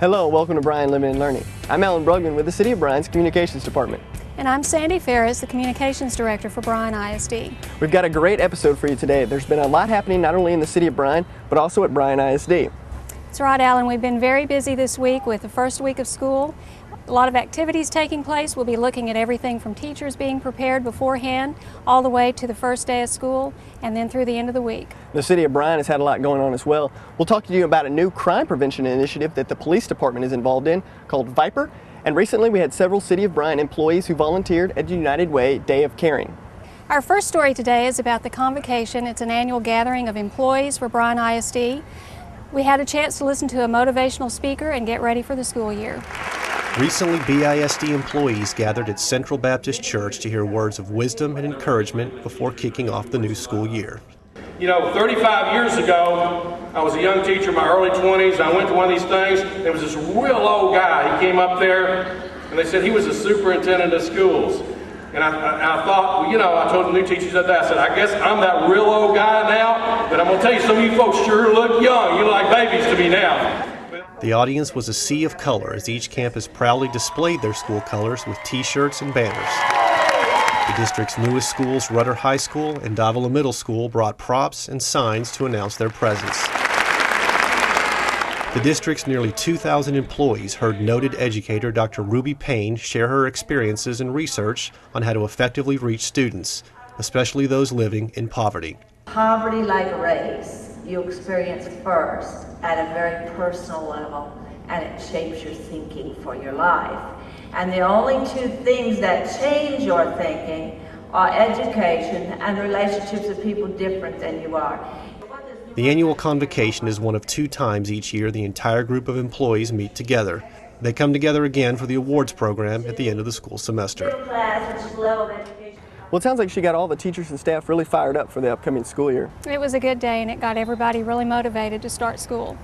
Hello, welcome to Bryan Living and Learning. I'm Alan Bruggman with the City of Bryan's Communications Department. And I'm Sandy Farris, the Communications Director for Bryan ISD. We've got a great episode for you today. There's been a lot happening not only in the City of Bryan, but also at Bryan ISD. That's right, Alan. We've been very busy this week with the first week of school. A lot of activities taking place. We'll be looking at everything from teachers being prepared beforehand all the way to the first day of school and then through the end of the week. The City of Bryan has had a lot going on as well. We'll talk to you about a new crime prevention initiative that the police department is involved in called Viper. And recently we had several City of Bryan employees who volunteered at United Way Day of Caring. Our first story today is about the Convocation. It's an annual gathering of employees for Bryan ISD. We had a chance to listen to a motivational speaker and get ready for the school year. Recently, BISD employees gathered at Central Baptist Church to hear words of wisdom and encouragement before kicking off the new school year. You know, 35 years ago, I was a young teacher in my early 20s. I went to one of these things. There was this real old guy. He came up there, and they said he was the superintendent of schools. And I thought, well, you know, I told the new teachers at that, I said, I guess I'm that real old guy now, but I'm going to tell you, some of you folks sure look young. You look like babies to me now. The audience was a sea of color as each campus proudly displayed their school colors with T-shirts and banners. The district's newest schools, Rudder High School and Davila Middle School, brought props and signs to announce their presence. The district's nearly 2,000 employees heard noted educator Dr. Ruby Payne share her experiences and research on how to effectively reach students, especially those living in poverty. Poverty, like a race, you experience first at a very personal level, and it shapes your thinking for your life. And the only two things that change your thinking are education and relationships with people different than you are. The annual convocation is one of 2 times each year the entire group of employees meet together. They come together again for the awards program at the end of the school semester. Well, it sounds like she got all the teachers and staff really fired up for the upcoming school year. It was a good day, and it got everybody really motivated to start school.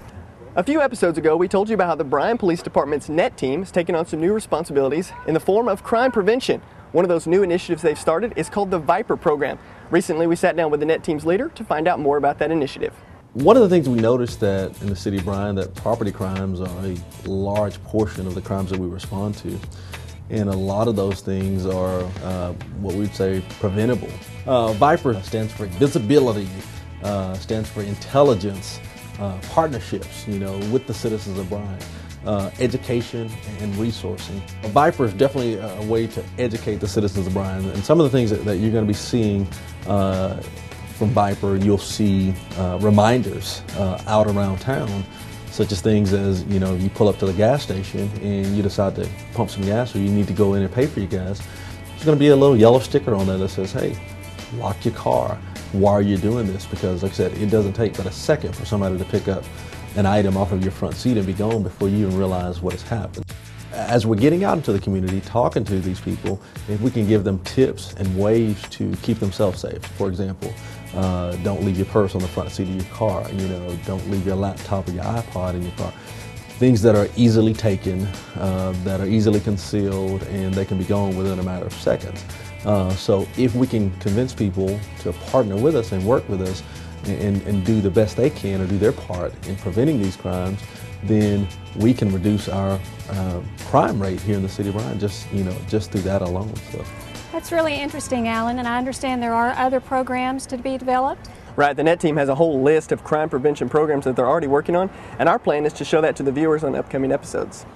A few episodes ago, we told you about how the Bryan Police Department's NET team is taking on some new responsibilities in the form of crime prevention. One of those new initiatives they've started is called the Viper program. Recently, we sat down with the NET team's leader to find out more about that initiative. One of the things we noticed that in the city of Bryan, that property crimes are a large portion of the crimes that we respond to. And a lot of those things are what we'd say preventable. Viper stands for visibility, stands for intelligence, partnerships, with the citizens of Bryan, education and resourcing. Viper is definitely a way to educate the citizens of Bryan. And some of the things that you're going to be seeing from Viper, you'll see reminders out around town, such as things as, you pull up to the gas station and you decide to pump some gas, or you need to go in and pay for your gas. There's going to be a little yellow sticker on there that says, hey, lock your car while you're doing this, because like I said, it doesn't take but a second for somebody to pick up an item off of your front seat and be gone before you even realize what has happened. As we're getting out into the community, talking to these people, if we can give them tips and ways to keep themselves safe. For example, don't leave your purse on the front seat of your car, don't leave your laptop or your iPod in your car. Things that are easily taken, that are easily concealed, and they can be gone within a matter of seconds. So if we can convince people to partner with us and work with us and do the best they can or do their part in preventing these crimes, then we can reduce our crime rate here in the city of Bryan just through that alone. So. That's really interesting, Alan, and I understand there are other programs to be developed. Right, the NET team has a whole list of crime prevention programs that they're already working on, and our plan is to show that to the viewers on upcoming episodes.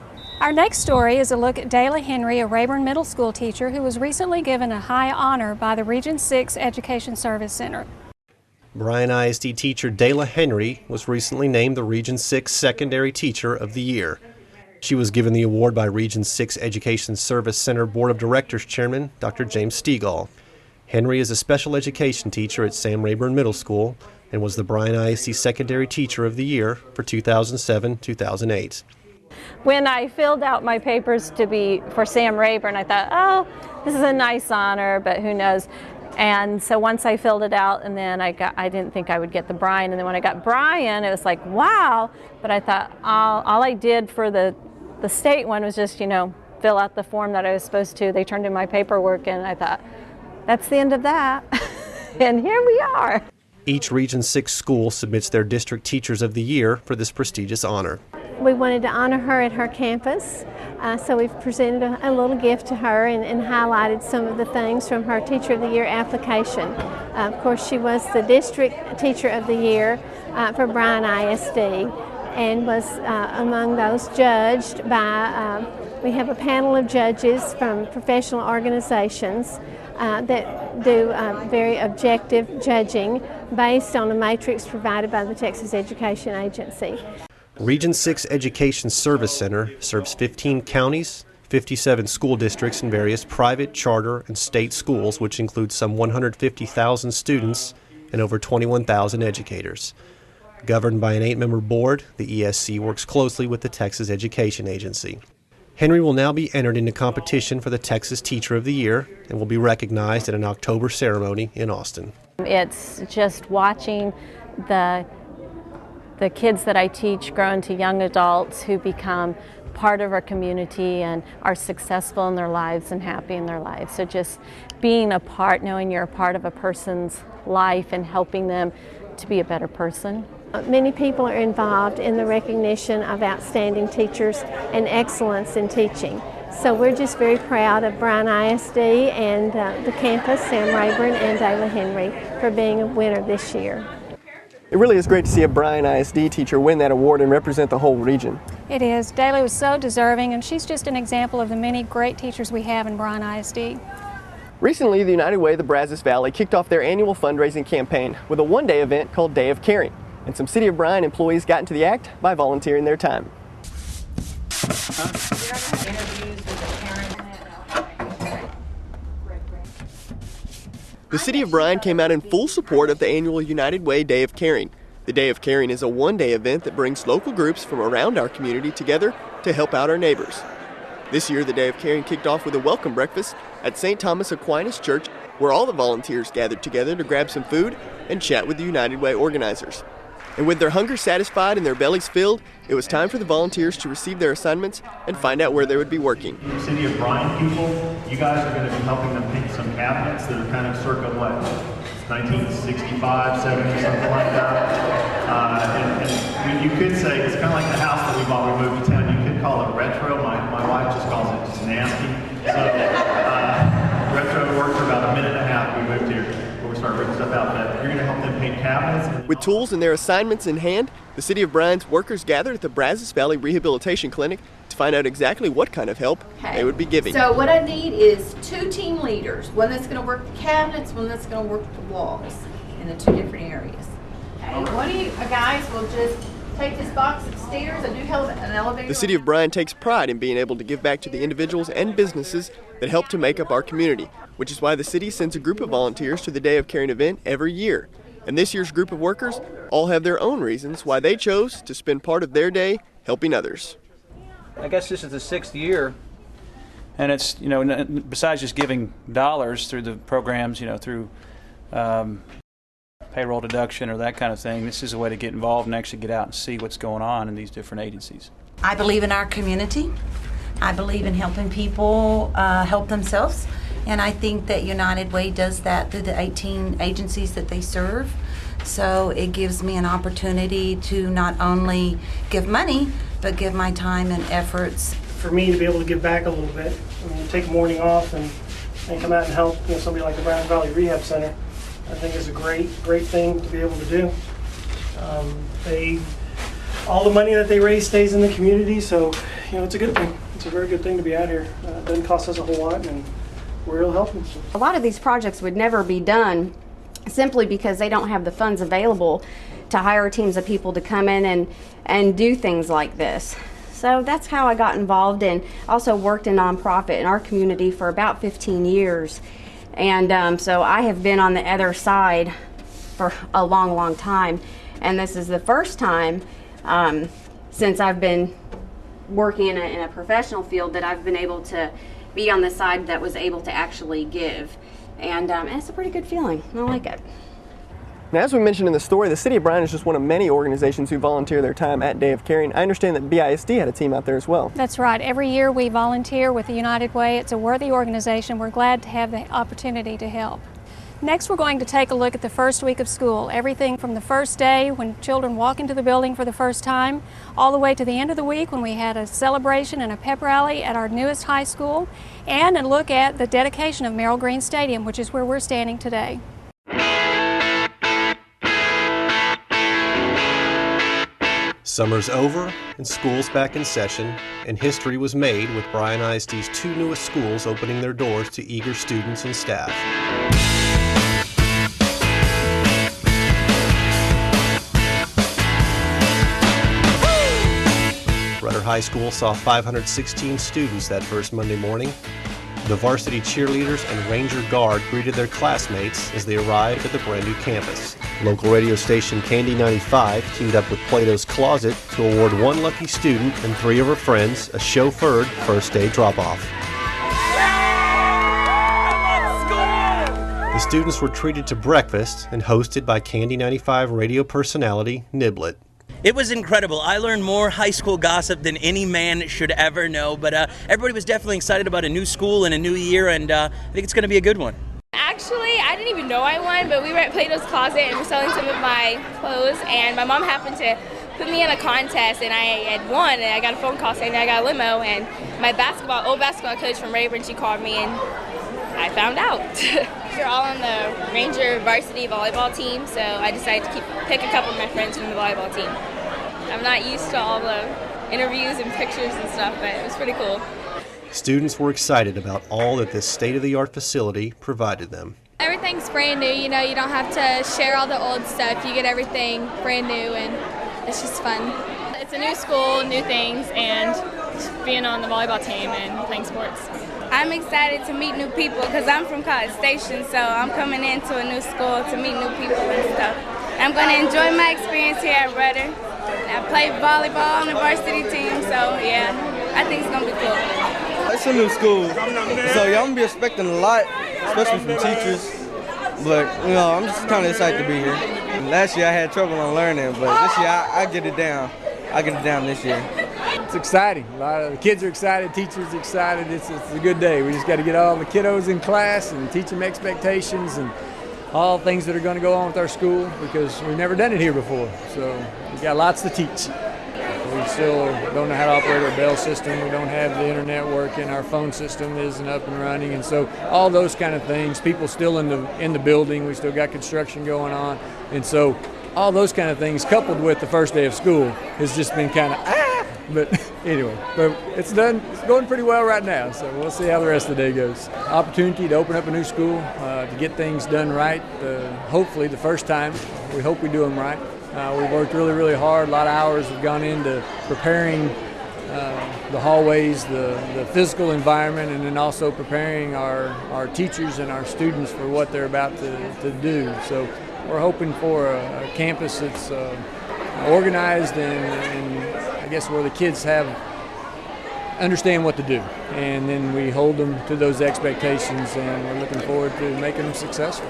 Our next story is a look at Dayla Henry, a Rayburn Middle School teacher who was recently given a high honor by the Region 6 Education Service Center. Bryan ISD teacher Dayla Henry was recently named the Region 6 Secondary Teacher of the Year. She was given the award by Region 6 Education Service Center Board of Directors Chairman Dr. James Stegall. Henry is a special education teacher at Sam Rayburn Middle School and was the Bryan ISD Secondary Teacher of the Year for 2007-2008. When I filled out my papers to be for Sam Rayburn, I thought, oh, this is a nice honor, but who knows. And so once I filled it out, and then I didn't think I would get the Bryan, and then when I got Bryan, it was like, wow. But I thought all I did for the state one was just, fill out the form that I was supposed to. They turned in my paperwork, and I thought, that's the end of that. And here we are. Each Region 6 school submits their District Teachers of the Year for this prestigious honor. we wanted to honor her at her campus, so we've presented a little gift to her and highlighted some of the things from her Teacher of the Year application. Of course, she was the District Teacher of the Year for Bryan ISD and was among those judged by, we have a panel of judges from professional organizations that do very objective judging based on a matrix provided by the Texas Education Agency. Region 6 Education Service Center serves 15 counties, 57 school districts, and various private, charter, and state schools, which include some 150,000 students and over 21,000 educators. Governed by an 8-member board, the ESC works closely with the Texas Education Agency. Henry will now be entered into competition for the Texas Teacher of the Year and will be recognized at an October ceremony in Austin. It's just watching the kids that I teach grow into young adults who become part of our community and are successful in their lives and happy in their lives. So just being a part, knowing you're a part of a person's life and helping them to be a better person. Many people are involved in the recognition of outstanding teachers and excellence in teaching. So we're just very proud of Bryan ISD and the campus, Sam Rayburn and Dayla Henry, for being a winner this year. It really is great to see a Bryan ISD teacher win that award and represent the whole region. It is. Dayla was so deserving, and she's just an example of the many great teachers we have in Bryan ISD. Recently, the United Way of the Brazos Valley kicked off their annual fundraising campaign with a one-day event called Day of Caring, and some City of Bryan employees got into the act by volunteering their time. The City of Bryan came out in full support of the annual United Way Day of Caring. The Day of Caring is a one-day event that brings local groups from around our community together to help out our neighbors. This year, the Day of Caring kicked off with a welcome breakfast at St. Thomas Aquinas Church, where all the volunteers gathered together to grab some food and chat with the United Way organizers. And with their hunger satisfied and their bellies filled, it was time for the volunteers to receive their assignments and find out where they would be working. City of Bryan people, you guys are going to be helping them paint some cabinets that are kind of circa what, 1965, 70, something like that. And you could say it's kind of like the house that we bought when we moved to town. You could call it retro. My wife just calls it just nasty. So retro worked for about a minute and a half. We moved here. Start bringing stuff out, but you're going to help them paint cabinets. With tools and their assignments in hand, the City of Bryan's workers gathered at the Brazos Valley Rehabilitation Clinic to find out exactly what kind of help they would be giving. So what I need is 2 team leaders, one that's going to work the cabinets, one that's going to work the walls in the 2 different areas. Okay. One of you guys will just take this box upstairs and do an elevator. The City of Bryan takes pride in being able to give back to the individuals and businesses that help to make up our community, which is why the city sends a group of volunteers to the Day of Caring event every year. And this year's group of workers all have their own reasons why they chose to spend part of their day helping others. I guess this is the 6th year, and it's, besides just giving dollars through the programs, through payroll deduction or that kind of thing, this is a way to get involved and actually get out and see what's going on in these different agencies. I believe in our community. I believe in helping people help themselves. And I think that United Way does that through the 18 agencies that they serve. So it gives me an opportunity to not only give money, but give my time and efforts. For me to be able to give back a little bit, take a morning off and come out and help somebody like the Bryan Valley Rehab Center, I think is a great thing to be able to do. All the money that they raise stays in the community, so it's a good thing. It's a very good thing to be out here. It doesn't cost us a whole lot, and we're real helping. A lot of these projects would never be done simply because they don't have the funds available to hire teams of people to come in and do things like this. So that's how I got involved, and also worked in nonprofit in our community for about 15 years. And so I have been on the other side for a long time. And this is the first time since I've been working in a professional field that I've been able to be on the side that was able to actually give. And it's a pretty good feeling. I like it. Now, as we mentioned in the story, the City of Bryan is just one of many organizations who volunteer their time at Day of Caring. I understand that BISD had a team out there as well. That's right. Every year we volunteer with the United Way. It's a worthy organization. We're glad to have the opportunity to help. Next, we're going to take a look at the first week of school, everything from the first day when children walk into the building for the first time, all the way to the end of the week when we had a celebration and a pep rally at our newest high school, and a look at the dedication of Merrill Green Stadium, which is where we're standing today. Summer's over and school's back in session, and history was made with Bryan ISD's 2 newest schools opening their doors to eager students and staff. Rudder High School saw 516 students that first Monday morning. The varsity cheerleaders and Ranger Guard greeted their classmates as they arrived at the brand new campus. Local radio station Candy 95 teamed up with Plato's Closet to award 1 lucky student and 3 of her friends a chauffeured first day drop-off. The students were treated to breakfast and hosted by Candy 95 radio personality Niblet. It was incredible. I learned more high school gossip than any man should ever know, but everybody was definitely excited about a new school and a new year, and I think it's going to be a good one. Actually, I didn't even know I won, but we were at Plato's Closet and we're selling some of my clothes, and my mom happened to put me in a contest, and I had won, and I got a phone call saying I got a limo, and my old basketball coach from Rayburn, she called me, and I found out. We're all on the Ranger varsity volleyball team, so I decided to pick a couple of my friends from the volleyball team. I'm not used to all the interviews and pictures and stuff, but it was pretty cool. Students were excited about all that this state-of-the-art facility provided them. Everything's brand new, you know, you don't have to share all the old stuff. You get everything brand new, and it's just fun. It's a new school, new things, and being on the volleyball team and playing sports. I'm excited to meet new people because I'm from College Station, so I'm coming into a new school to meet new people and stuff. I'm going to enjoy my experience here at Rudder. I played volleyball on the varsity team, so yeah, I think it's going to be cool. It's a new school, so yeah, I'm going to be expecting a lot, especially from teachers, but you know, I'm just kind of excited to be here. Last year I had trouble on learning, but this year I get it down. I get it down this year. It's exciting. A lot of the kids are excited, teachers are excited. It's a good day. We just got to get all the kiddos in class and teach them expectations and all things that are going to go on with our school, because we've never done it here before. So we've got lots to teach. We still don't know how to operate our bell system. We don't have the internet working. Our phone system isn't up and running, and so all those kind of things. People still in the building. We still got construction going on, and so all those kind of things, coupled with the first day of school, has just been kind of But anyway, but it's done. It's going pretty well right now, so we'll see how the rest of the day goes. Opportunity to open up a new school, to get things done right. Hopefully, the first time. We hope we do them right. We've worked really, really hard. A lot of hours have gone into preparing the hallways, the physical environment, and then also preparing our teachers and our students for what they're about to do. So we're hoping for a campus that's organized and I guess where the kids understand what to do, and then we hold them to those expectations, and we're looking forward to making them successful.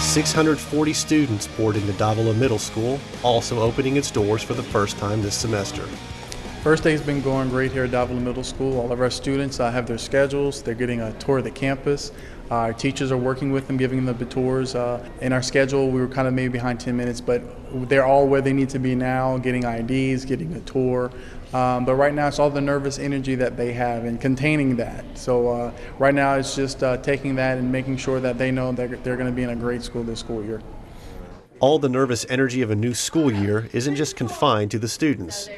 640 students poured into Davila Middle School, also opening its doors for the first time this semester. First day's been going great here at Davila Middle School. All of our students have their schedules. They're getting a tour of the campus. Our teachers are working with them, giving them the tours. In our schedule, we were kind of maybe behind 10 minutes, but they're all where they need to be now, getting IDs, getting a tour. But right now, it's all the nervous energy that they have and containing that. So right now, it's just taking that and making sure that they know that they're going to be in a great school this school year. All the nervous energy of a new school year isn't just confined to the students.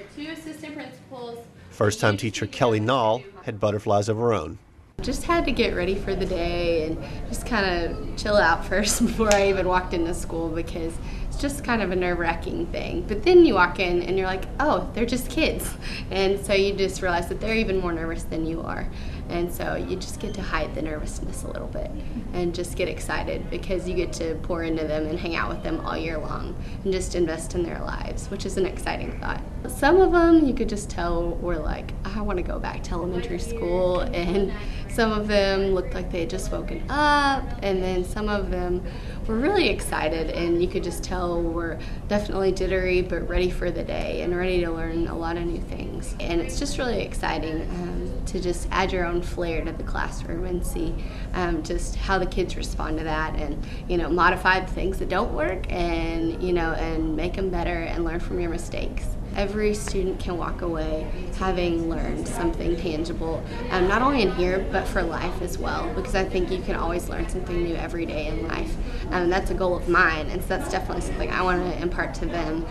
First-time teacher Kelly Nall had butterflies of her own. Just had to get ready for the day and just kind of chill out first before I even walked into school, because it's just kind of a nerve-wracking thing. But then you walk in and you're like, oh, they're just kids. And so you just realize that they're even more nervous than you are. And so you just get to hide the nervousness a little bit and just get excited, because you get to pour into them and hang out with them all year long and just invest in their lives, which is an exciting thought. Some of them you could just tell were like, I want to go back to elementary school, and Some of them looked like they had just woken up, and then some of them were really excited, and you could just tell were definitely jittery but ready for the day and ready to learn a lot of new things. And it's just really exciting to just add your own flair to the classroom and see just how the kids respond to that, and modify the things that don't work, and and make them better and learn from your mistakes. Every student can walk away having learned something tangible, not only in here, but for life as well, because I think you can always learn something new every day in life. That's a goal of mine, and so that's definitely something I want to impart to them,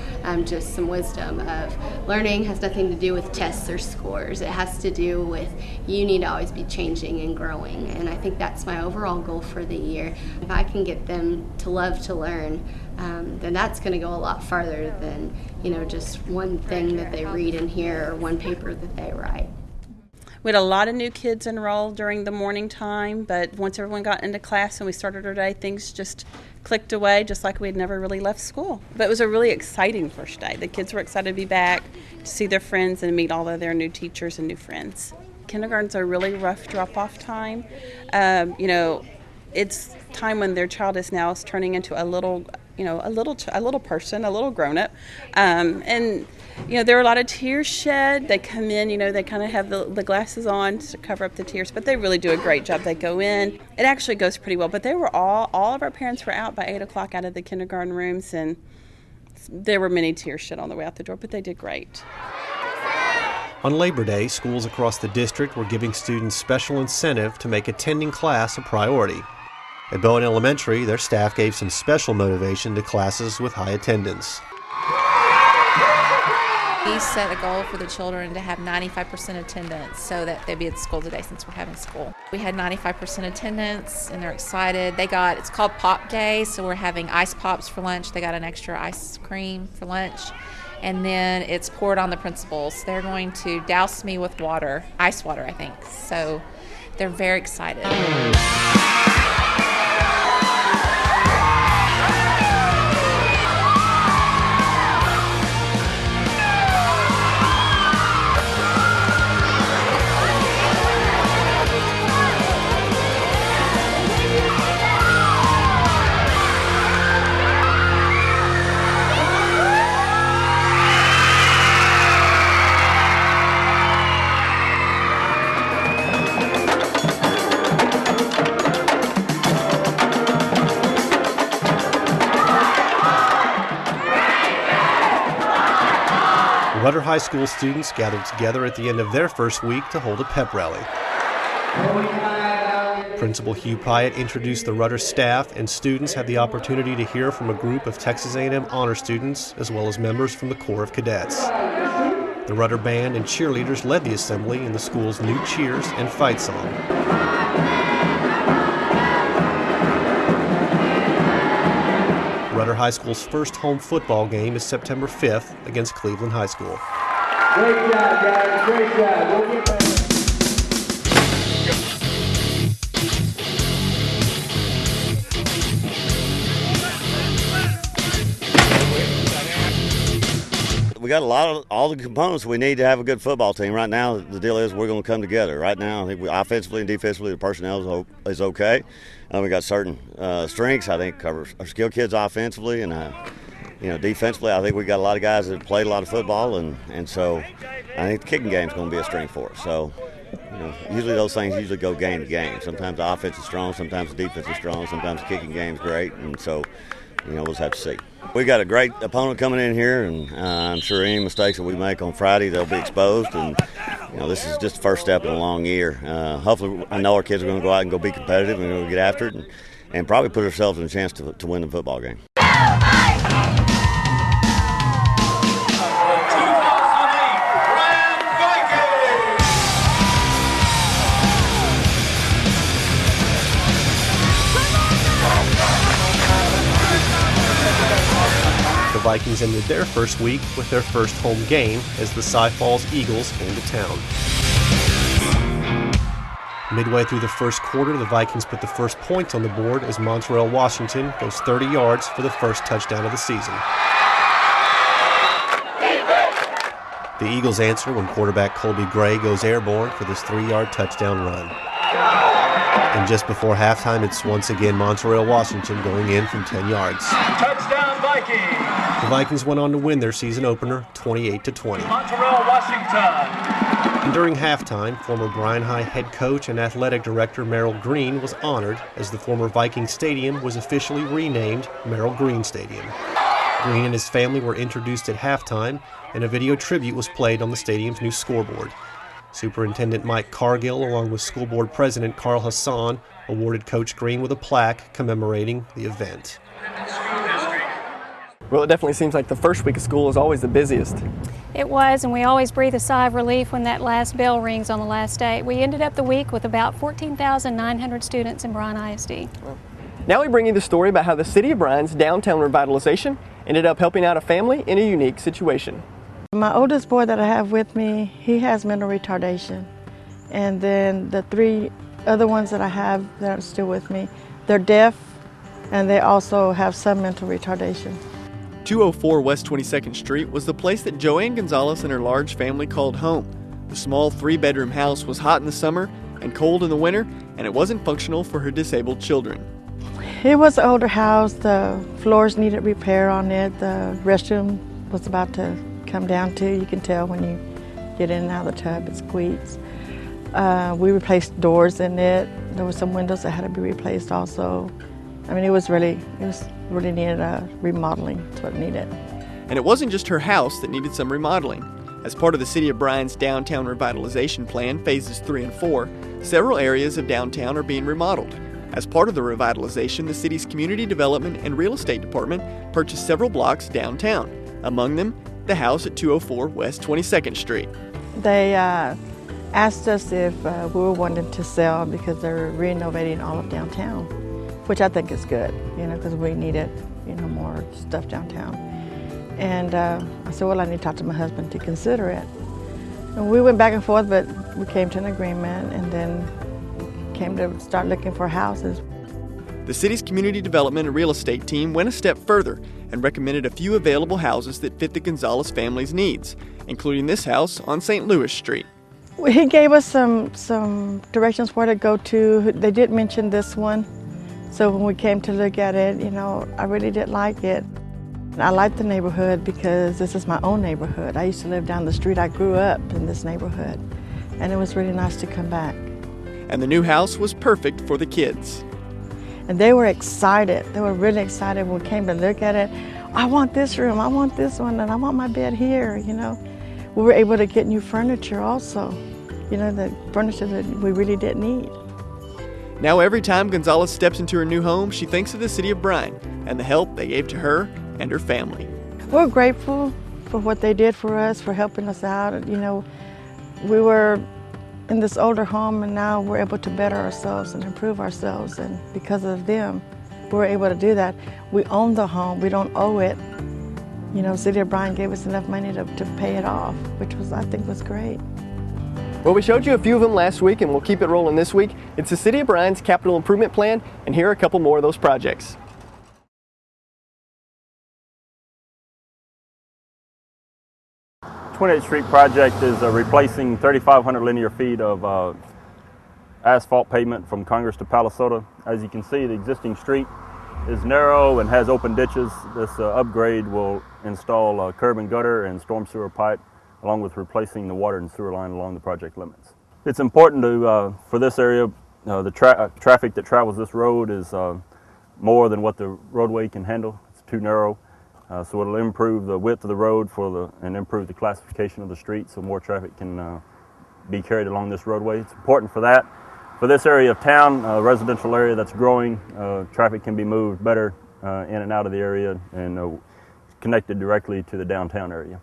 just some wisdom of learning has nothing to do with tests or scores. It has to do with you need to always be changing and growing, and I think that's my overall goal for the year. If I can get them to love to learn, then that's going to go a lot farther than just one thing that they read in here or one paper that they write. We had a lot of new kids enrolled during the morning time, but once everyone got into class and we started our day, things just clicked away just like we had never really left school. But it was a really exciting first day. The kids were excited to be back, to see their friends and meet all of their new teachers and new friends. Kindergarten's a really rough drop-off time. It's time when their child is now turning into a little person, a little grown-up, and there are a lot of tears shed. They come in, they kind of have the glasses on to cover up the tears, but they really do a great job. They go in. It actually goes pretty well, but they were all of our parents were out by 8 o'clock out of the kindergarten rooms, and there were many tears shed on the way out the door, but they did great. On Labor Day, schools across the district were giving students special incentive to make attending class a priority. At Bowen Elementary, their staff gave some special motivation to classes with high attendance. We set a goal for the children to have 95% attendance so that they'd be at school today since we're having school. We had 95% attendance, and they're excited. It's called Pop Day, so we're having ice pops for lunch. They got an extra ice cream for lunch, and then it's poured on the principals. They're going to douse me with water, ice water, I think. So they're very excited. Rudder High School students gathered together at the end of their first week to hold a pep rally. Principal Hugh Pyatt introduced the Rudder staff, and students had the opportunity to hear from a group of Texas A&M honor students as well as members from the Corps of Cadets. The Rudder band and cheerleaders led the assembly in the school's new cheers and fight song. Rudder High School's first home football game is September 5th against Cleveland High School. Great job, guys. Great job. We'll get back. We got all the components we need to have a good football team. Right now, the deal is we're going to come together. Right now, I think offensively and defensively, the personnel is okay. We got certain strengths. I think our skill kids offensively, and defensively, I think we got a lot of guys that played a lot of football, and so I think the kicking game is going to be a strength for us. So, usually those things go game to game. Sometimes the offense is strong, sometimes the defense is strong, sometimes the kicking game is great, and so we'll just have to see. We got a great opponent coming in here, and I'm sure any mistakes that we make on Friday, they'll be exposed. And this is just the first step in a long year. Hopefully, I know our kids are going to go out and go be competitive and go get after it, and probably put ourselves in a chance to win the football game. The Vikings ended their first week with their first home game as the Cy Falls Eagles came to town. Midway through the first quarter, the Vikings put the first points on the board as Montreal Washington goes 30 yards for the first touchdown of the season. The Eagles answer when quarterback Colby Gray goes airborne for this 3-yard touchdown run. And just before halftime, it's once again Montreal, Washington going in from 10 yards. Touchdown Vikings! The Vikings went on to win their season opener 28-20. Montreal, Washington! And during halftime, former Bryan High head coach and athletic director Merrill Green was honored as the former Viking Stadium was officially renamed Merrill Green Stadium. Green and his family were introduced at halftime, and a video tribute was played on the stadium's new scoreboard. Superintendent Mike Cargill, along with school board president Carl Hassan, awarded Coach Green with a plaque commemorating the event. Well, it definitely seems like the first week of school is always the busiest. It was, and we always breathe a sigh of relief when that last bell rings on the last day. We ended up the week with about 14,900 students in Bryan ISD. Now we bring you the story about how the City of Bryan's downtown revitalization ended up helping out a family in a unique situation. My oldest boy that I have with me, he has mental retardation. And then the 3 other ones that I have that are still with me, they're deaf, and they also have some mental retardation. 204 West 22nd Street was the place that Joanne Gonzalez and her large family called home. The small 3-bedroom house was hot in the summer and cold in the winter, and it wasn't functional for her disabled children. It was an older house. The floors needed repair on it. The restroom was about to come down too. You can tell when you get in and out of the tub, it squeaks. We replaced doors in it. There were some windows that had to be replaced also. I mean, it was really needed a remodeling. That's what it needed. And it wasn't just her house that needed some remodeling. As part of the City of Bryan's downtown revitalization plan, phases 3 and 4, several areas of downtown are being remodeled. As part of the revitalization, the city's Community Development and Real Estate Department purchased several blocks downtown. Among them, the house at 204 West 22nd Street. They asked us if we were wanting to sell because they're renovating all of downtown, which I think is good, because we needed, more stuff downtown. And I said, well, I need to talk to my husband to consider it. And we went back and forth, but we came to an agreement and then came to start looking for houses. The city's Community Development and Real Estate team went a step further and recommended a few available houses that fit the Gonzalez family's needs, including this house on St. Louis Street. He gave us some directions where to go to. They did mention this one. So when we came to look at it, I really did like it. I like the neighborhood because this is my own neighborhood. I used to live down the street. I grew up in this neighborhood, and it was really nice to come back. And the new house was perfect for the kids. And they were excited. They were really excited when we came to look at it. I want this room, I want this one, and I want my bed here, We were able to get new furniture also, the furniture that we really didn't need. Now every time Gonzalez steps into her new home, she thinks of the City of Bryan and the help they gave to her and her family. We're grateful for what they did for us, for helping us out. We were in this older home, and now we're able to better ourselves and improve ourselves, and because of them, we're able to do that. We own the home, we don't owe it. City of Bryan gave us enough money to pay it off, which I think was great. Well, we showed you a few of them last week, and we'll keep it rolling this week. It's the City of Bryan's Capital Improvement Plan, and here are a couple more of those projects. 28th Street project is replacing 3,500 linear feet of asphalt pavement from Congress to Palisota. As you can see, the existing street is narrow and has open ditches. This upgrade will install curb and gutter and storm sewer pipe, along with replacing the water and sewer line along the project limits. It's important for this area, the traffic that travels this road is more than what the roadway can handle. It's too narrow. So it'll improve the width of the road and improve the classification of the street so more traffic can be carried along this roadway. It's important for that. For this area of town, a residential area that's growing, traffic can be moved better in and out of the area and connected directly to the downtown area.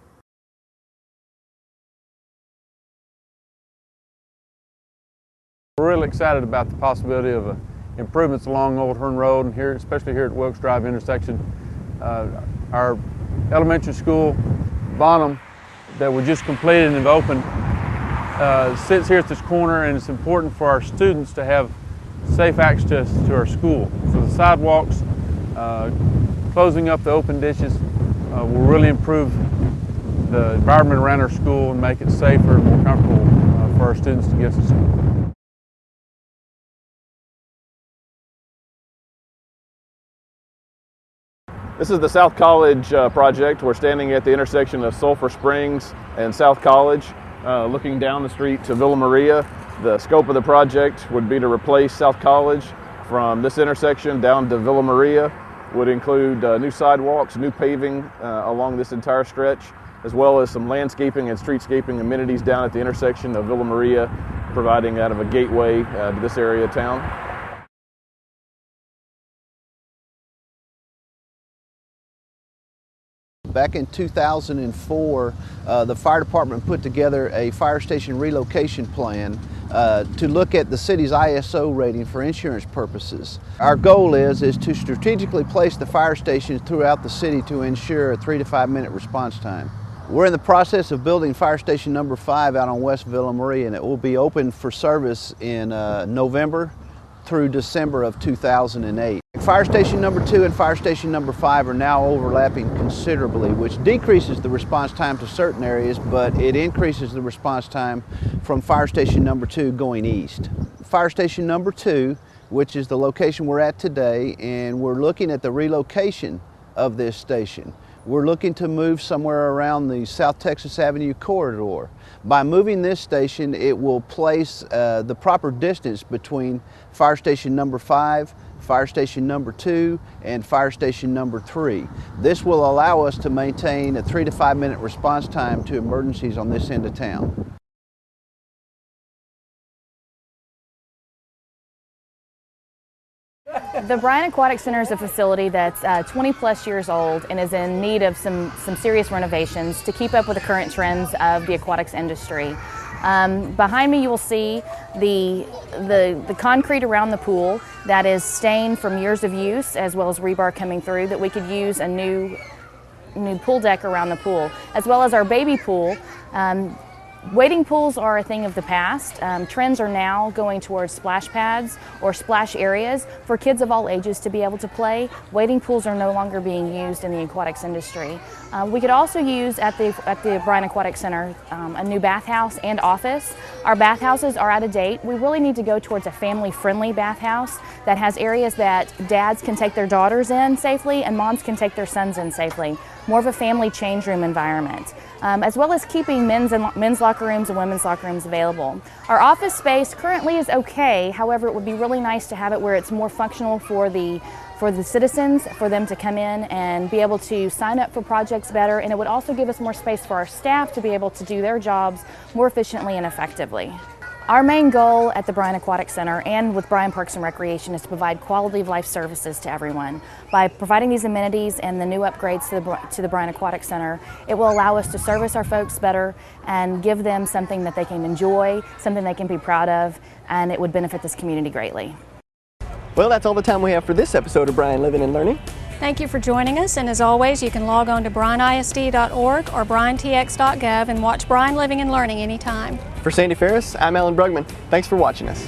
We're really excited about the possibility of improvements along Old Hearn Road, and here, especially here at Wilkes Drive intersection. Our elementary school, Bonham, that we just completed and have opened, sits here at this corner, and it's important for our students to have safe access to our school. So the sidewalks, closing up the open ditches will really improve the environment around our school and make it safer and more comfortable for our students to get to school. This is the South College project. We're standing at the intersection of Sulphur Springs and South College, looking down the street to Villa Maria. The scope of the project would be to replace South College from this intersection down to Villa Maria. Would include new sidewalks, new paving along this entire stretch, as well as some landscaping and streetscaping amenities down at the intersection of Villa Maria, providing out of a gateway to this area of town. Back in 2004, the fire department put together a fire station relocation plan to look at the city's ISO rating for insurance purposes. Our goal is to strategically place the fire stations throughout the city to ensure a 3 to 5 minute response time. We're in the process of building fire station number 5 out on West Villa Maria, and it will be open for service in November through December of 2008. Fire station number 2 and fire station number 5 are now overlapping considerably, which decreases the response time to certain areas, but it increases the response time from fire station number 2 going east. Fire station number 2, which is the location we're at today, and we're looking at the relocation of this station. We're looking to move somewhere around the South Texas Avenue corridor. By moving this station, it will place the proper distance between fire station number 5, fire station number 2, and fire station number 3. This will allow us to maintain a 3 to 5 minute response time to emergencies on this end of town. The Bryan Aquatic Center is a facility that's 20 plus years old and is in need of some serious renovations to keep up with the current trends of the aquatics industry. Behind me you will see the concrete around the pool that is stained from years of use, as well as rebar coming through, that we could use a new pool deck around the pool, as well as our baby pool. Wading pools are a thing of the past. Trends are now going towards splash pads or splash areas for kids of all ages to be able to play. Wading pools are no longer being used in the aquatics industry. We could also use at the Bryan Aquatic Center a new bathhouse and office. Our bathhouses are out of date. We really need to go towards a family-friendly bathhouse that has areas that dads can take their daughters in safely and moms can take their sons in safely. More of a family change room environment, as well as keeping men's locker rooms and women's locker rooms available. Our office space currently is okay. However, it would be really nice to have it where it's more functional for the citizens, for them to come in and be able to sign up for projects better, and it would also give us more space for our staff to be able to do their jobs more efficiently and effectively. Our main goal at the Bryan Aquatic Center and with Bryan Parks and Recreation is to provide quality of life services to everyone. By providing these amenities and the new upgrades to the Bryan Aquatic Center, it will allow us to service our folks better and give them something that they can enjoy, something they can be proud of, and it would benefit this community greatly. Well, that's all the time we have for this episode of Bryan Living and Learning. Thank you for joining us, and as always, you can log on to bryanisd.org or bryantx.gov and watch Bryan Living and Learning anytime. For Sandy Farris, I'm Bruggman. Thanks for watching us.